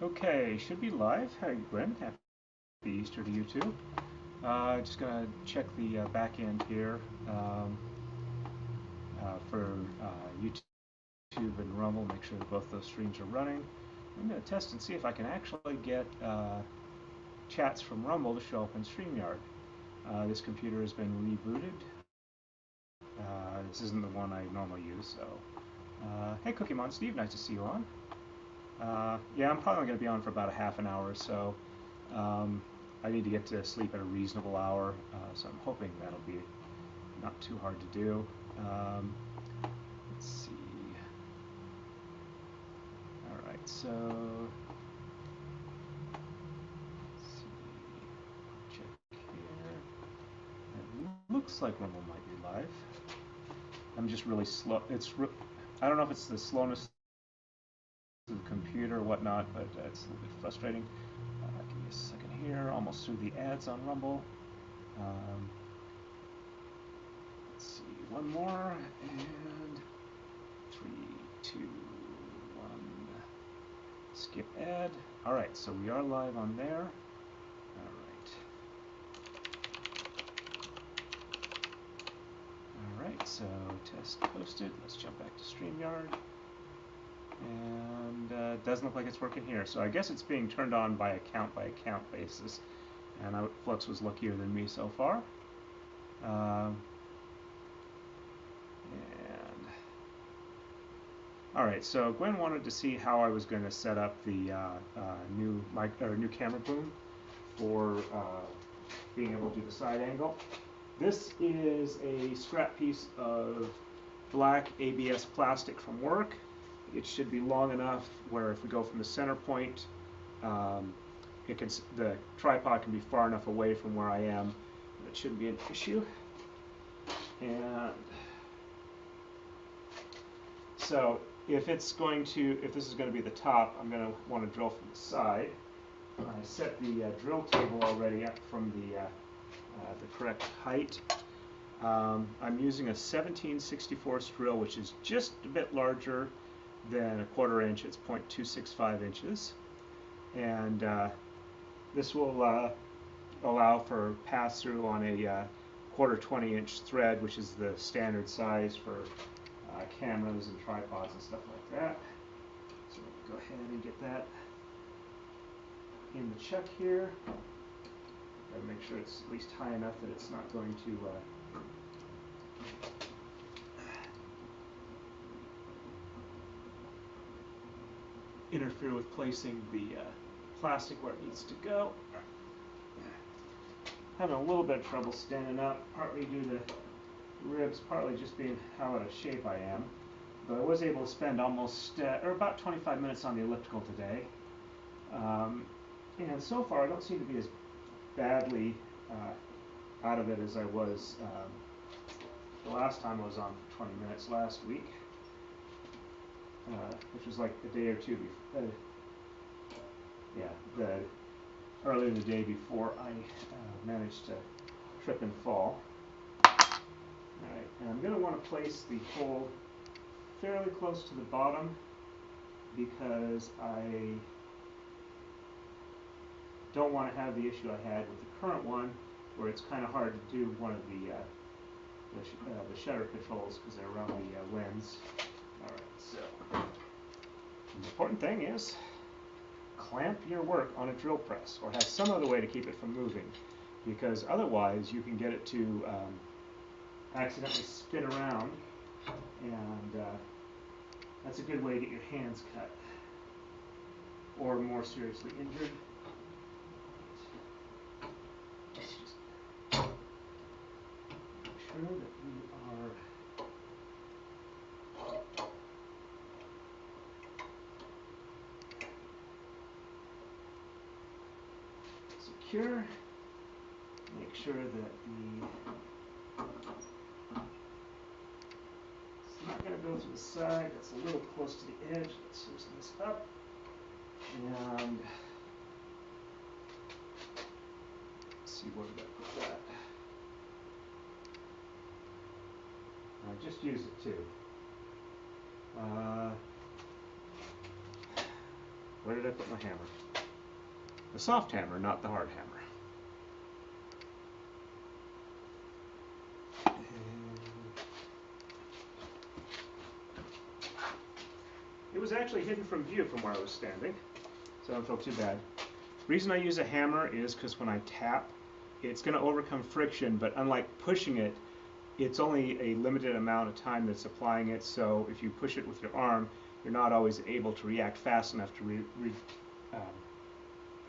Okay, should be live. Hi, Gwen. Happy Easter to you too. Just gonna check the back end here for YouTube and Rumble. Make sure that both those streams are running. I'm gonna test and see if I can actually get chats from Rumble to show up in Streamyard. This computer has been rebooted. This isn't the one I normally use, so. Hey, Cookiemon Steve, nice to see you on. Yeah, I'm probably going to be on for about a half an hour or so. I need to get to sleep at a reasonable hour, so I'm hoping that'll be not too hard to do. Let's see. All right, so let's see. Check here. It looks like Rumble might be live. I'm just really slow. I don't know if it's the slowness of the computer or whatnot, but it's a little bit frustrating. Give me a second here. Almost through the ads on Rumble. Let's see, one more, and 3, 2, 1. Skip ad. All right, so we are live on there. All right, so test posted. Let's jump back to Streamyard. And it doesn't look like it's working here. So I guess it's being turned on by account basis. And Flux was luckier than me so far. All right, so Gwen wanted to see how I was going to set up the new camera boom for being able to do the side angle. This is a scrap piece of black ABS plastic from work. It should be long enough where if we go from the center point, the tripod can be far enough away from where I am. It shouldn't be an issue. And so if this is going to be the top, I'm going to want to drill from the side. I set the drill table already up from the correct height. I'm using a 17/64 drill, which is just a bit larger than a 1/4 inch. It's 0.265 inches. And this will allow for pass-through on a 1/4 20-inch thread, which is the standard size for cameras and tripods and stuff like that. So we'll go ahead and get that in the chuck here. Gotta make sure it's at least high enough that it's not going to interfere with placing the plastic where it needs to go. Having a little bit of trouble standing up, partly due to ribs, partly just being how out of shape I am. But I was able to spend or about 25 minutes on the elliptical today. And so far I don't seem to be as badly out of it as I was the last time I was on for 20 minutes last week, which was like a day or two before. Earlier the day before I managed to trip and fall. Alright, and I'm going to want to place the hole fairly close to the bottom because I don't want to have the issue I had with the current one where it's kind of hard to do one of the shutter controls because they're around the lens. Alright, so the important thing is clamp your work on a drill press or have some other way to keep it from moving, because otherwise you can get it to accidentally spin around, and that's a good way to get your hands cut or more seriously injured. Let's just make sure that we are secure. Make sure that it's not going to go to the side. That's a little close to the edge. Let's loosen this up. And let's see where we're going to put that. I just used it too. Where did I put my hammer? The soft hammer, not the hard hammer. It was actually hidden from view from where I was standing, so I don't feel too bad. The reason I use a hammer is because when I tap, it's going to overcome friction, but unlike pushing it, it's only a limited amount of time that's applying it, so if you push it with your arm, you're not always able to react fast enough to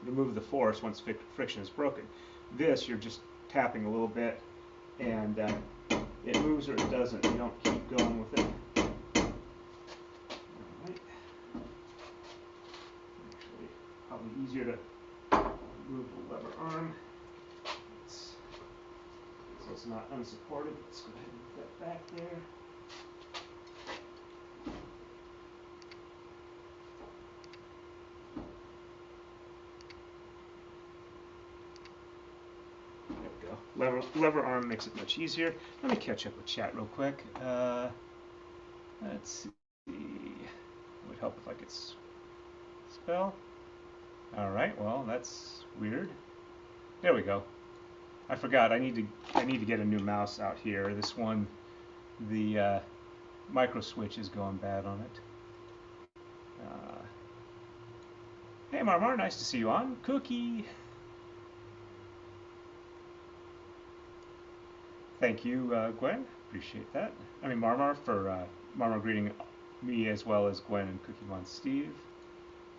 remove the force once friction is broken. This, you're just tapping a little bit, and it moves or it doesn't. You don't keep going with it. Actually, probably easier to move the lever arm. So it's not unsupported. Let's go ahead and move that back there. There we go. Lever arm makes it much easier. Let me catch up with chat real quick. Let's see. It would help if I could spell. Alright, well, that's weird. There we go. I forgot. I need to get a new mouse out here. This one, the micro switch is going bad on it. Hey Marmar, nice to see you on. Cookie. Thank you, Gwen. Appreciate that. I mean Marmar for Marmar greeting me as well as Gwen and Cookie Mon Steve.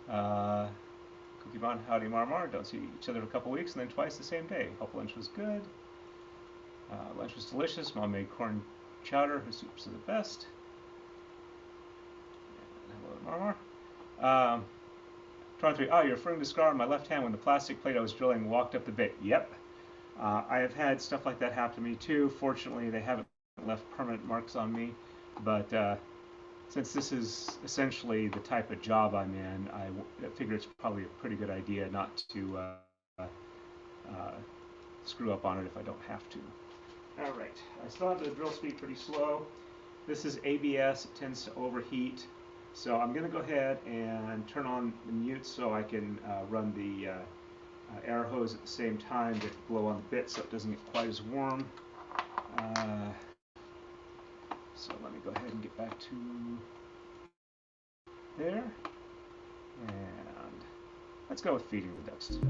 Cookie Mon, howdy Marmar. Don't see each other in a couple weeks and then twice the same day. Hope lunch was good. Lunch was delicious. Mom made corn chowder. Her soups are the best. And hello Marmar. Tron 3. Oh, you're referring to the scar on my left hand when the plastic plate I was drilling walked up the bit. Yep. I have had stuff like that happen to me too. Fortunately, they haven't left permanent marks on me, but since this is essentially the type of job I'm in, I figure it's probably a pretty good idea not to screw up on it if I don't have to. Alright, I still have the drill speed pretty slow. This is ABS, it tends to overheat, so I'm going to go ahead and turn on the mute so I can run the air hose at the same time to blow on the bit so it doesn't get quite as warm. So let me go ahead and get back to there. And let's go with feeding the ducks today.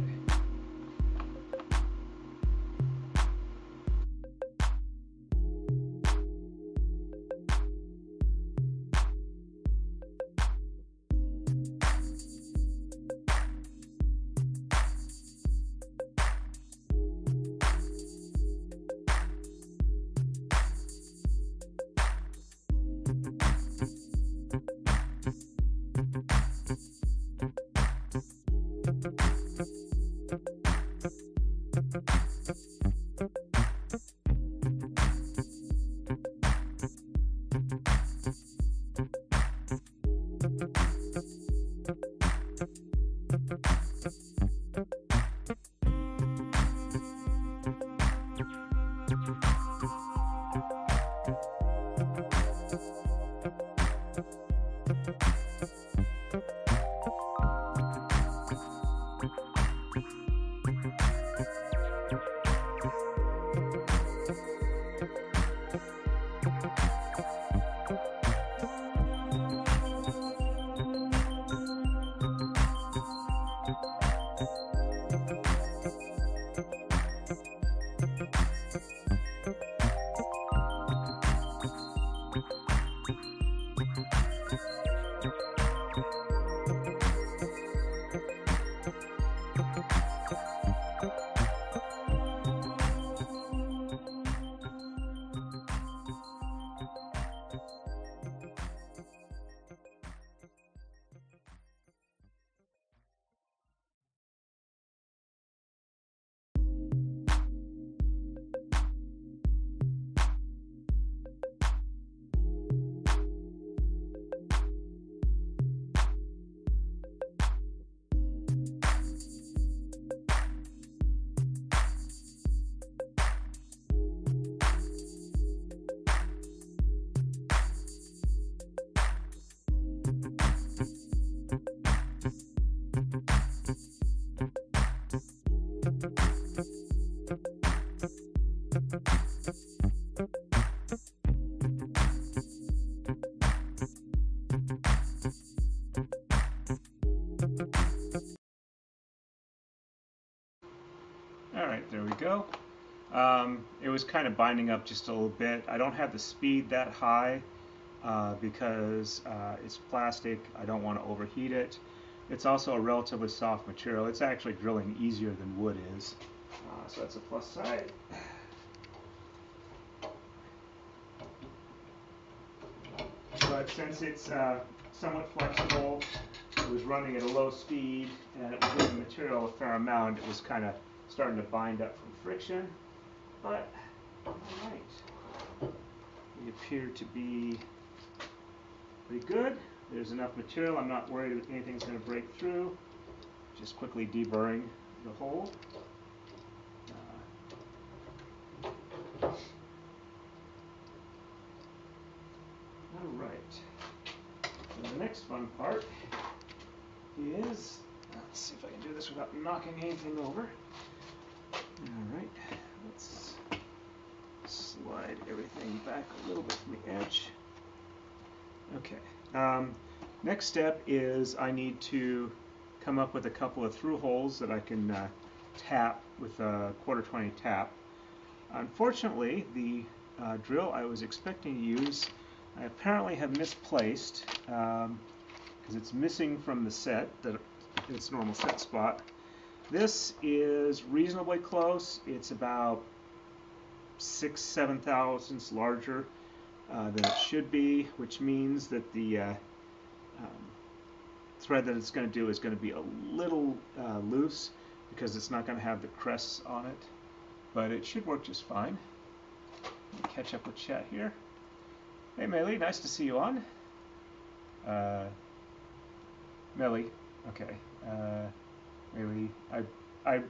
go. It was kind of binding up just a little bit. I don't have the speed that high because it's plastic. I don't want to overheat it. It's also a relatively soft material. It's actually drilling easier than wood is. So that's a plus side. But since it's somewhat flexible, it was running at a low speed, and it was moving material a fair amount, it was kind of starting to bind up from friction. But, alright, we appear to be pretty good. There's enough material. I'm not worried that anything's going to break through. Just quickly deburring the hole. Alright. The next fun part is, let's see if I can do this without knocking anything over. Alright, let's slide everything back a little bit from the edge. Okay. Next step is I need to come up with a couple of through holes that I can tap with a 1/4-20 tap. Unfortunately, the drill I was expecting to use, I apparently have misplaced because it's missing from the set, its normal set spot. This is reasonably close. It's about 6-7 thousandths larger than it should be, which means that the thread that it's going to do is going to be a little loose because it's not going to have the crests on it, but it should work just fine. Let me catch up with chat here. Hey Melly, nice to see you on. Melly, okay. Melly, I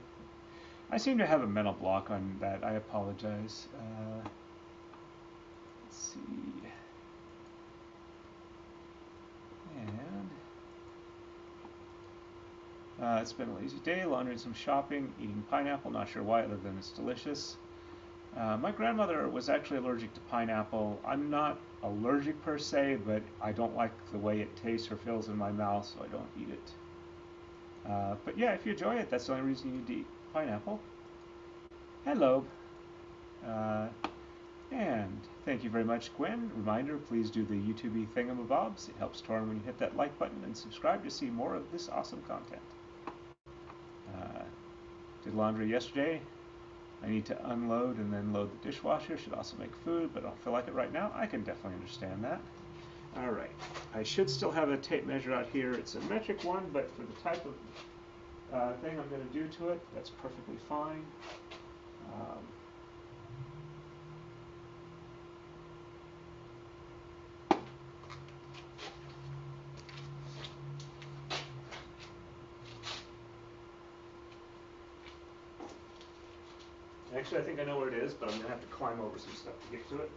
seem to have a mental block on that. I apologize. Let's see. And it's been a lazy day, laundry and some shopping, eating pineapple, not sure why other than it's delicious. My grandmother was actually allergic to pineapple. I'm not allergic per se, but I don't like the way it tastes or feels in my mouth, so I don't eat it. But yeah, if you enjoy it, that's the only reason you need to eat pineapple. Hello. And thank you very much, Gwen. Reminder, please do the YouTube thingamabobs. It helps Torrin when you hit that like button, and subscribe to see more of this awesome content. Did laundry yesterday. I need to unload and then load the dishwasher. Should also make food, but I don't feel like it right now. I can definitely understand that. Alright, I should still have a tape measure out here. It's a metric one, but for the type of thing I'm going to do to it, that's perfectly fine. Actually, I think I know where it is, but I'm going to have to climb over some stuff to get to it.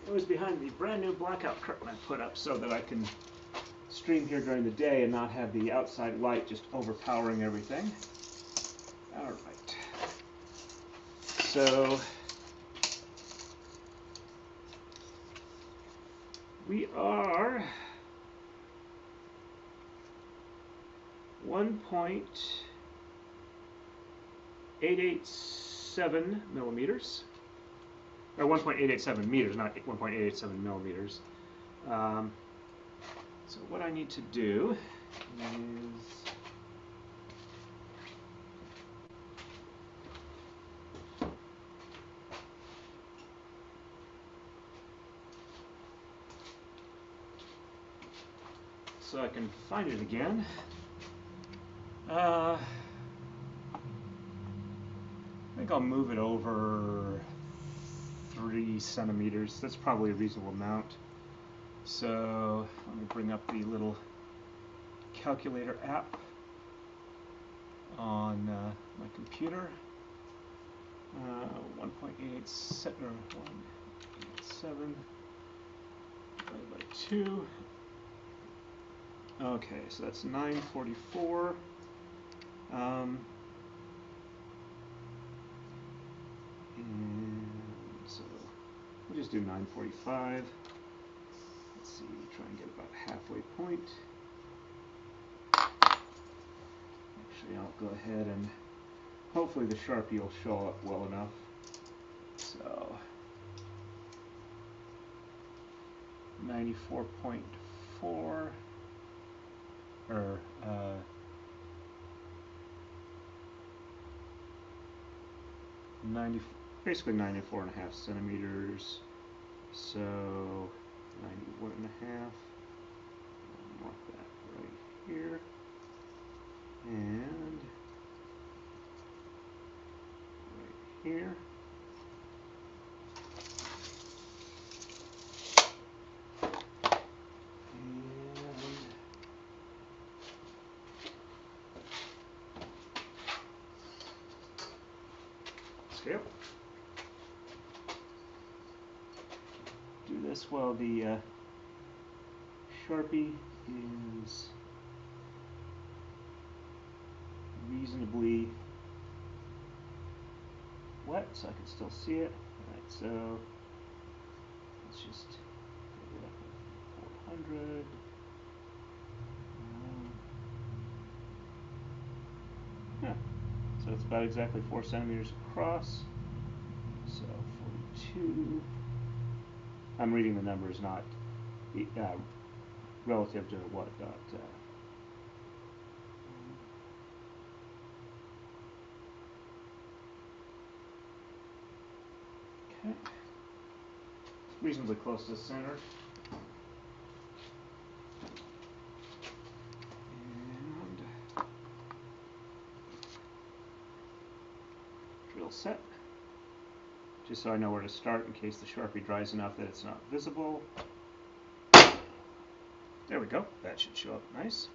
It was behind the brand new blackout curtain I put up so that I can stream here during the day and not have the outside light just overpowering everything. Alright. So we are 1.887 millimeters. Or 1.887 meters, not 1.887 millimeters. So what I need to do is so I can find it again. I think I'll move it over 3 centimeters. That's probably a reasonable amount. So let me bring up the little calculator app on my computer. 1.87 divided by 2. Okay, so that's 944. just do 945. Let's see, try and get about halfway point. Actually, I'll go ahead and hopefully the Sharpie will show up well enough. So 94.4 or basically 94.5 centimeters. So 91.5. Mark that right here. And right here. Scale. Do this while the Sharpie is reasonably wet, so I can still see it. Alright, so let's just get it up to 400. Yeah. So it's about exactly 4 centimeters across. So 42. I'm reading the numbers, not relative to what okay. Reasonably close to the center. And drill set. Just so I know where to start in case the Sharpie dries enough that it's not visible. There we go. That should show up nice.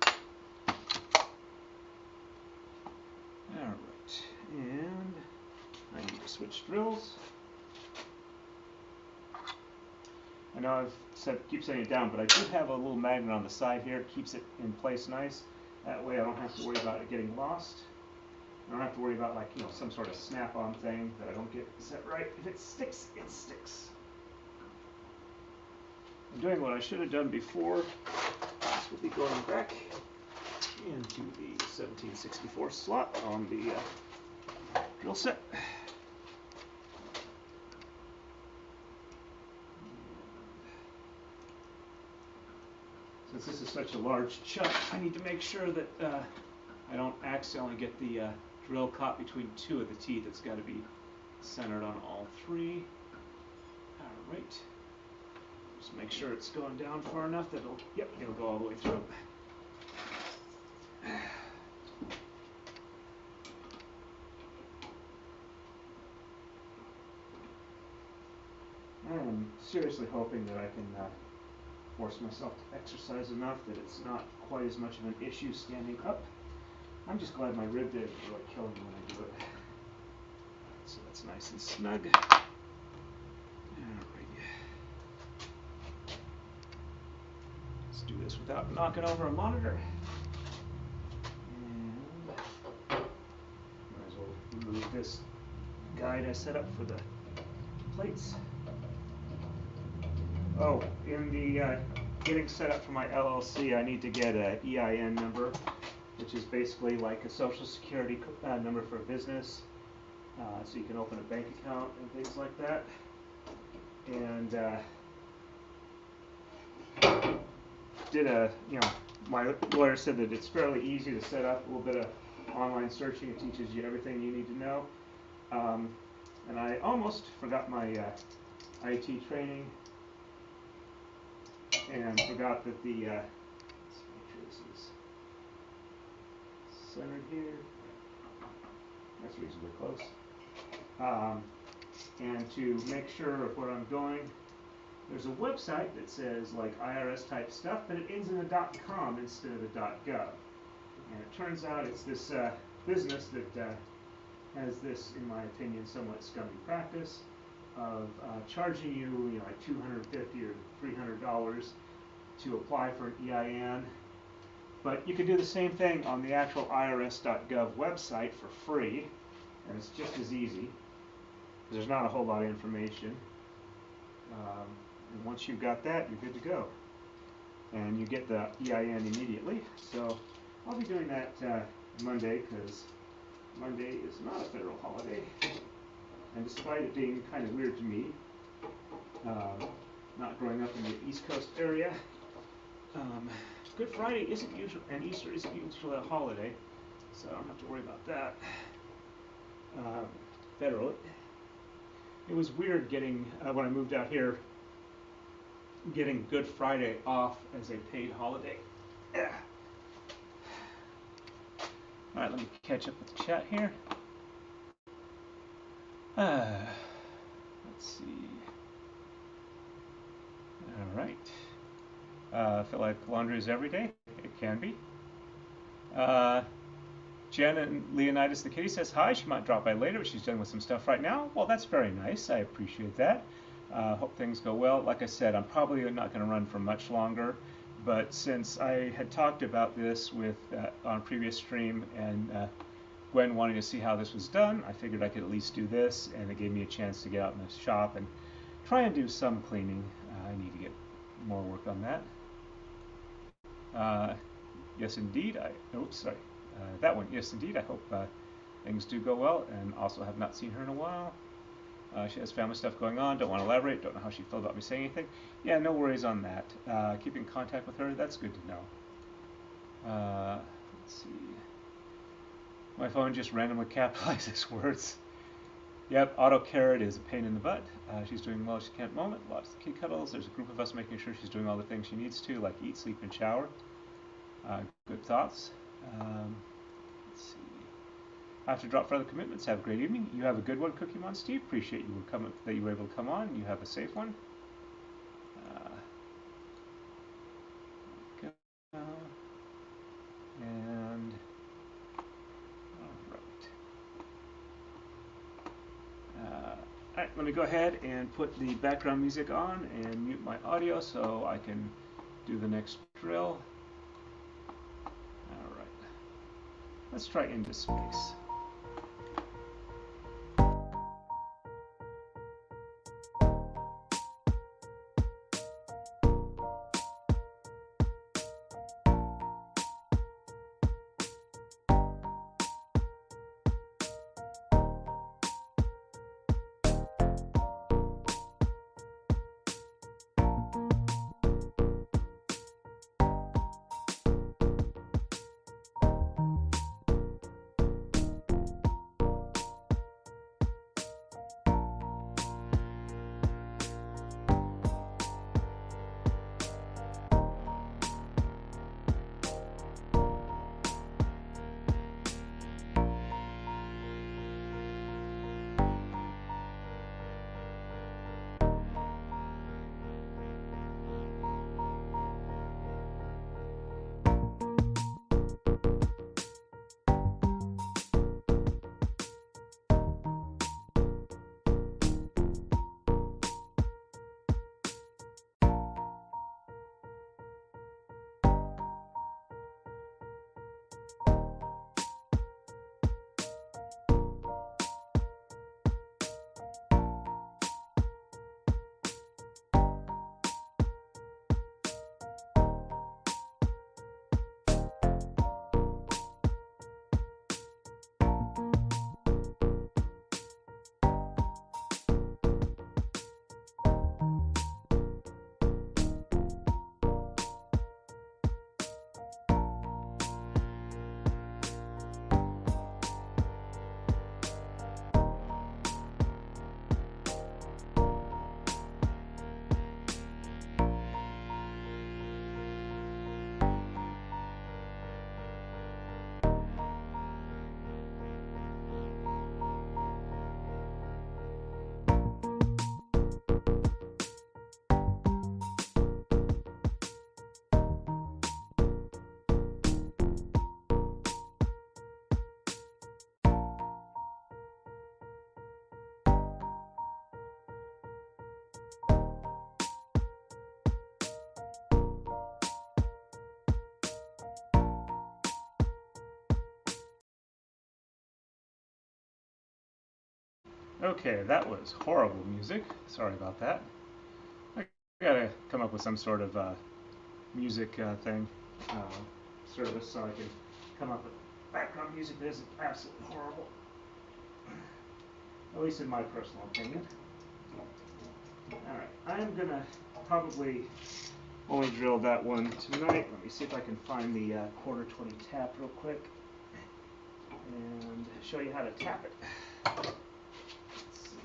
Alright, and I need to switch drills. I know I've keep setting it down, but I do have a little magnet on the side here. It keeps it in place nice. That way I don't have to worry about it getting lost. I don't have to worry about, like, you know, some sort of snap-on thing that I don't get set right. If it sticks, it sticks. I'm doing what I should have done before. This will be going back into the 1764 slot on the drill set. Since this is such a large chunk, I need to make sure that I don't accidentally get the drill caught between two of the teeth. It's got to be centered on all three. Alright. Just make sure it's going down far enough that it'll go all the way through. I'm seriously hoping that I can force myself to exercise enough that it's not quite as much of an issue standing up. I'm just glad my rib didn't really kill me when I do it. So that's nice and snug. Alright. Let's do this without knocking over a monitor. And might as well remove this guide I set up for the plates. Oh, in the getting set up for my LLC, I need to get an EIN number, which is basically like a social security number for a business, so you can open a bank account and things like that. And my lawyer said that it's fairly easy to set up. A little bit of online searching, it teaches you everything you need to know. And I almost forgot my IT training and forgot that the let's make sure this is centered here. That's reasonably close. And to make sure of where I'm going, there's a website that says like IRS type stuff, but it ends in a .com instead of a .gov. And it turns out it's this business that has this, in my opinion, somewhat scummy practice of charging you, like $250 or $300 to apply for an EIN. But you can do the same thing on the actual IRS.gov website for free, and it's just as easy. There's not a whole lot of information. And once you've got that, you're good to go. And you get the EIN immediately. So I'll be doing that Monday, because Monday is not a federal holiday. And despite it being kind of weird to me, not growing up in the East Coast area, Good Friday isn't usually, and Easter isn't usually a holiday, so I don't have to worry about that. Federal. It was weird getting, when I moved out here, getting Good Friday off as a paid holiday. Yeah. All right, let me catch up with the chat here. Let's see. All right. Feel like laundry is every day? It can be. Jen and Leonidas the kitty says hi. She might drop by later, but she's dealing with some stuff right now. Well, that's very nice. I appreciate that. Hope things go well. Like I said, I'm probably not going to run for much longer, but since I had talked about this with on a previous stream and Gwen wanting to see how this was done, I figured I could at least do this, and it gave me a chance to get out in the shop and try and do some cleaning. I need to get more work on that. Yes, indeed. Oops, sorry. That one, yes, indeed. I hope things do go well, and also have not seen her in a while. She has family stuff going on. Don't want to elaborate. Don't know how she felt about me saying anything. Yeah, no worries on that. Keeping contact with her, that's good to know. Let's see. My phone just randomly capitalizes words. Yep, AutoCarrot is a pain in the butt. She's doing well as she can at the moment. Lots of kid cuddles. There's a group of us making sure she's doing all the things she needs to, like eat, sleep, and shower. Good thoughts. Let's see. I have to drop for other commitments. Have a great evening. You have a good one, Cookie Mon Steve. Appreciate that you were able to come on. You have a safe one. And all right, let me go ahead and put the background music on and mute my audio so I can do the next drill. All right. Let's try Into Space. Okay, that was horrible music. Sorry about that. gotta come up with some sort of music thing, service, so I can come up with background music that isn't absolutely horrible. At least in my personal opinion. Alright, I'm gonna probably only drill that one tonight. Let me see if I can find the quarter 20 tap real quick and show you how to tap it. Let's see.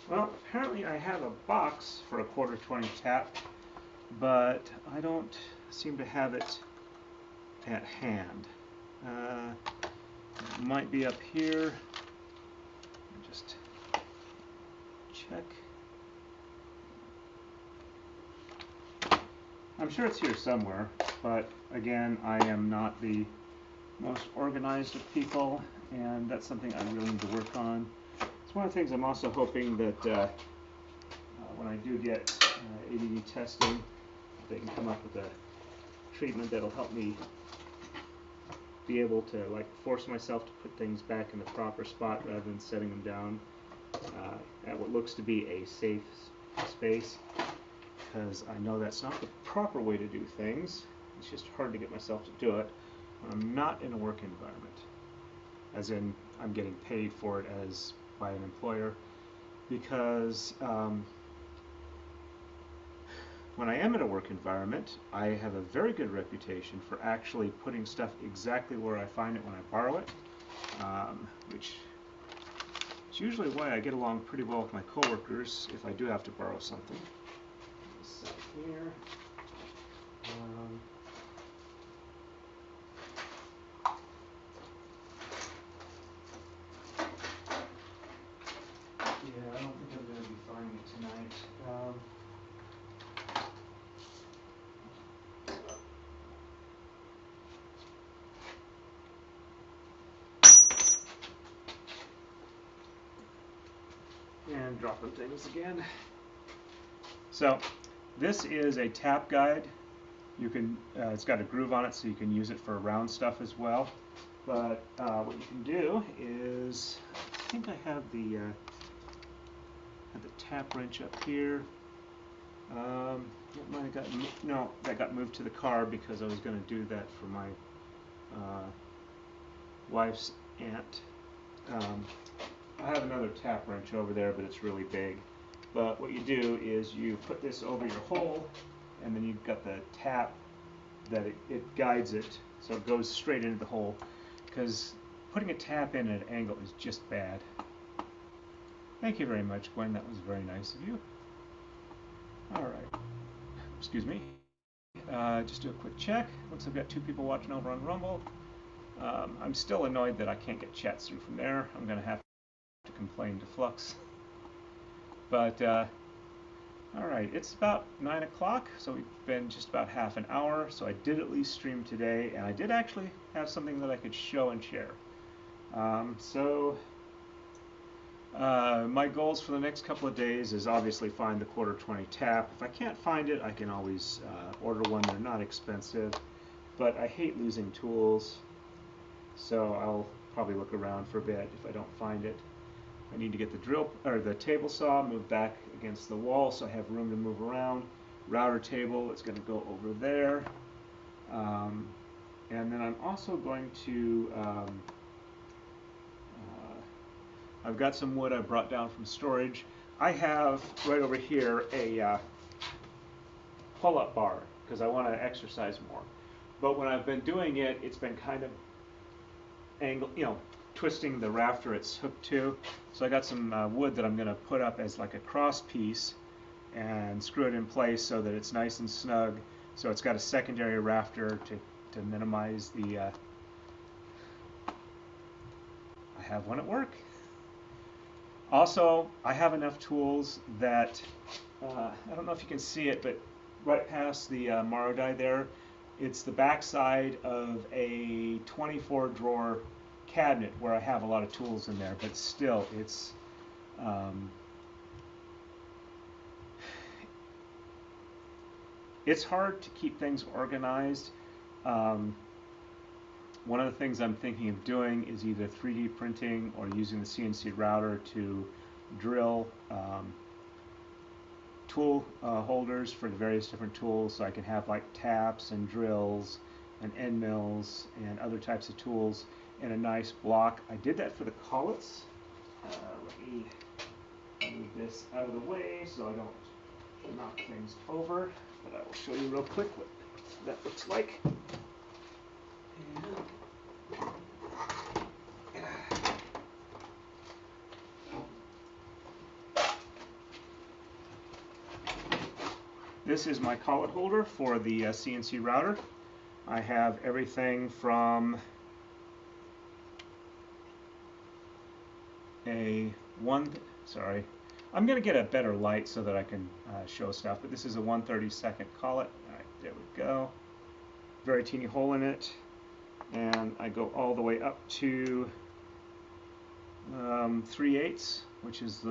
Well, apparently I have a box for a quarter 20 tap, but I don't seem to have it at hand. It might be up here. Let me just check. I'm sure it's here somewhere, but again, I am not the most organized of people, and that's something I really need to work on. It's one of the things I'm also hoping that when I do get ADD testing, they can come up with a treatment that'll help me be able to like force myself to put things back in the proper spot rather than setting them down at what looks to be a safe space, because I know that's not the proper way to do things. It's just hard to get myself to do it when I'm not in a work environment, as in I'm getting paid for it as by an employer, because when I am in a work environment, I have a very good reputation for actually putting stuff exactly where I find it when I borrow it, which is usually why I get along pretty well with my coworkers if I do have to borrow something. Set here. Yeah, I don't think I'm going to be finding it tonight. And dropping things again. So, this is a tap guide. You can, it's got a groove on it, so you can use it for round stuff as well. But what you can do is, I think I have the tap wrench up here. It might have got no, that got moved to the car because I was going to do that for my wife's aunt. I have another tap wrench over there, but it's really big. But what you do is you put this over your hole, and then you've got the tap that it guides it, so it goes straight into the hole, because putting a tap in at an angle is just bad. Thank you very much, Gwen. That was very nice of you. Alright. Excuse me. Just do a quick check. Looks like I've got 2 people watching over on Rumble. I'm still annoyed that I can't get chats through from there. I'm going to have to complain to Flux. But, alright, it's about 9 o'clock, so we've been just about half an hour, so I did at least stream today, and I did actually have something that I could show and share. My goals for the next couple of days is obviously find the quarter 20 tap. If I can't find it, I can always order one. They're not expensive, but I hate losing tools, so I'll probably look around for a bit if I don't find it. I need to get the table saw moved back against the wall so I have room to move around. Router table, it's going to go over there. And then I'm also going to, I've got some wood I brought down from storage. I have right over here a pull-up bar because I want to exercise more. But when I've been doing it, it's been kind of twisting the rafter it's hooked to. So I got some wood that I'm going to put up as like a cross piece and screw it in place so that it's nice and snug. So it's got a secondary rafter to minimize the. I have one at work. Also, I have enough tools that I don't know if you can see it, but right past the Marodai there, it's the backside of a 24 drawer cabinet where I have a lot of tools in there, but still it's hard to keep things organized. One of the things I'm thinking of doing is either 3D printing or using the CNC router to drill tool holders for the various different tools, so I can have like taps and drills and end mills and other types of tools in a nice block. I did that for the collets. Let me move this out of the way so I don't knock things over, but I will show you real quick what that looks like. This is my collet holder for the CNC router. I have everything from I'm going to get a better light so that I can show stuff, but this is a 1/32 collet. All right, there we go. Very teeny hole in it, and I go all the way up to 3/8, which is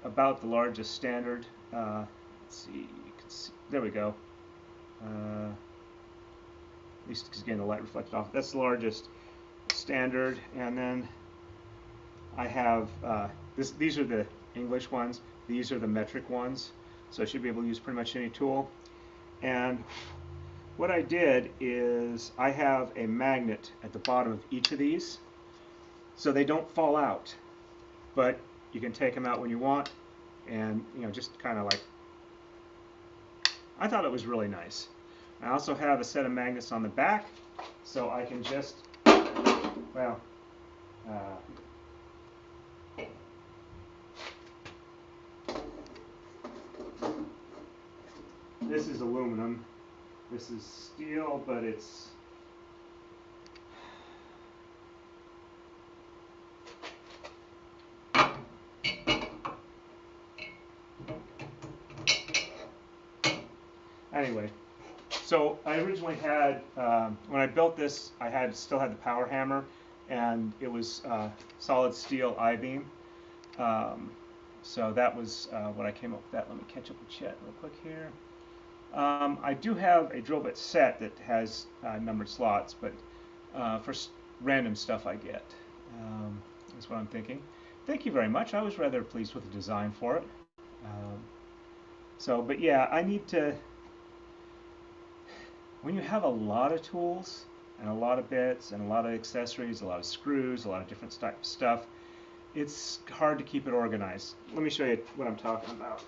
about the largest standard. Let's see, you can see, there we go. At least it's getting the light reflected off. That's the largest standard, and then I have these are the English ones. These are the metric ones, so I should be able to use pretty much any tool. And what I did is I have a magnet at the bottom of each of these, so they don't fall out. But you can take them out when you want, and just kind of like. I thought it was really nice. I also have a set of magnets on the back, so I can just, well, this is aluminum. This is steel, but it's anyway. So I originally had, when I built this, I still had the power hammer, and it was solid steel I-beam. So that was what I came up with that. Let me catch up with chat real quick here. I do have a drill bit set that has numbered slots, but for random stuff I get. That's what I'm thinking. Thank you very much. I was rather pleased with the design for it. But yeah, I need to. When you have a lot of tools and a lot of bits and a lot of accessories, a lot of screws, a lot of different types of stuff, it's hard to keep it organized. Let me show you what I'm talking about.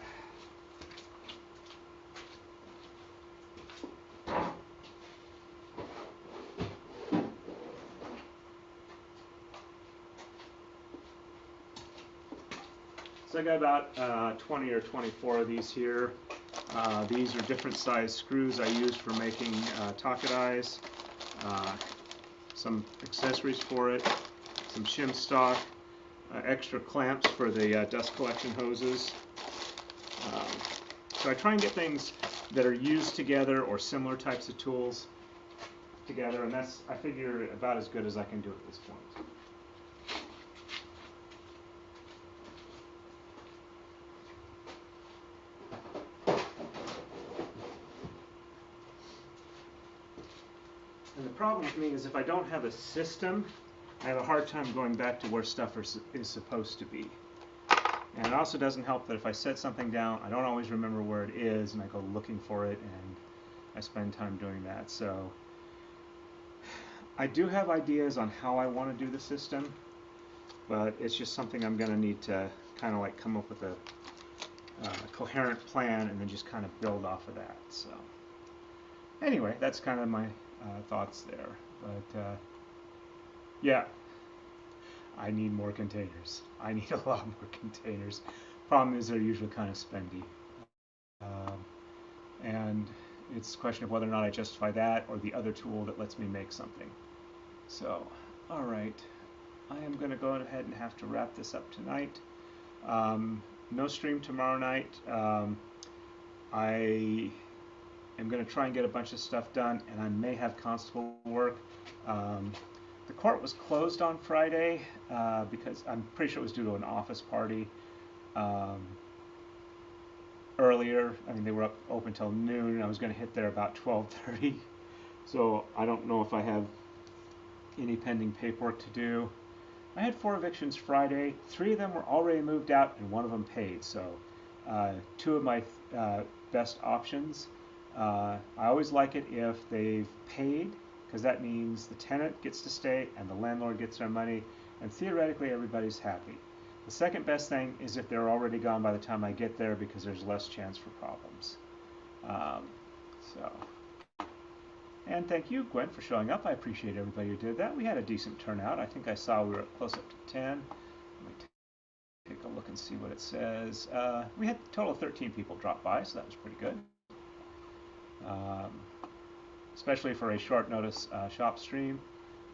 So I got about 20 or 24 of these here. These are different size screws I use for making socket eyes, some accessories for it, some shim stock, extra clamps for the dust collection hoses. So I try and get things that are used together or similar types of tools together, and that's, I figure, about as good as I can do at this point. And the problem with me is if I don't have a system, I have a hard time going back to where stuff is supposed to be. And it also doesn't help that if I set something down, I don't always remember where it is, and I go looking for it, and I spend time doing that. So I do have ideas on how I want to do the system, but it's just something I'm going to need to kind of like come up with a coherent plan and then just kind of build off of that. So anyway, that's kind of my thoughts there. But yeah, I need more containers. I need a lot more containers. Problem is they're usually kind of spendy. And it's a question of whether or not I justify that or the other tool that lets me make something. So, all right, I am going to go ahead and have to wrap this up tonight. No stream tomorrow night. I am going to try and get a bunch of stuff done, and I may have constable work. The court was closed on Friday because I'm pretty sure it was due to an office party. Earlier, I mean, they were open till noon, and I was going to hit there about 12:30. So I don't know if I have any pending paperwork to do. I had 4 evictions Friday. 3 of them were already moved out, and 1 of them paid. So 2 of my best options. I always like it if they've paid, because that means the tenant gets to stay and the landlord gets their money, and theoretically everybody's happy. The second best thing is if they're already gone by the time I get there, because there's less chance for problems. And thank you, Gwen, for showing up. I appreciate everybody who did that. We had a decent turnout. I think I saw we were close up to 10. Let me take a look and see what it says. We had a total of 13 people drop by, so that was pretty good. Especially for a short notice shop stream.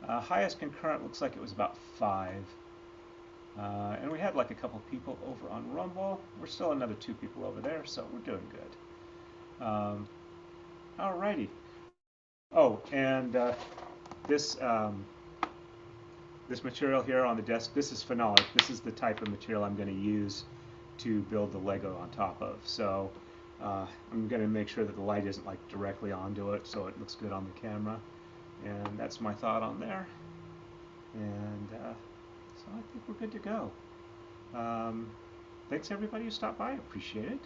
Highest concurrent looks like it was about 5. And we had like a couple people over on Rumble. We're still another 2 people over there, so we're doing good. Alrighty. Oh, and this material here on the desk, this is phenolic. This is the type of material I'm going to use to build the Lego on top of. So I'm going to make sure that the light isn't like directly onto it, so it looks good on the camera. And that's my thought on there. And so I think we're good to go. Thanks everybody who stopped by. I appreciate it.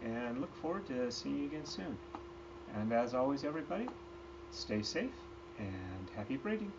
And look forward to seeing you again soon. And as always, everybody, stay safe and happy braiding.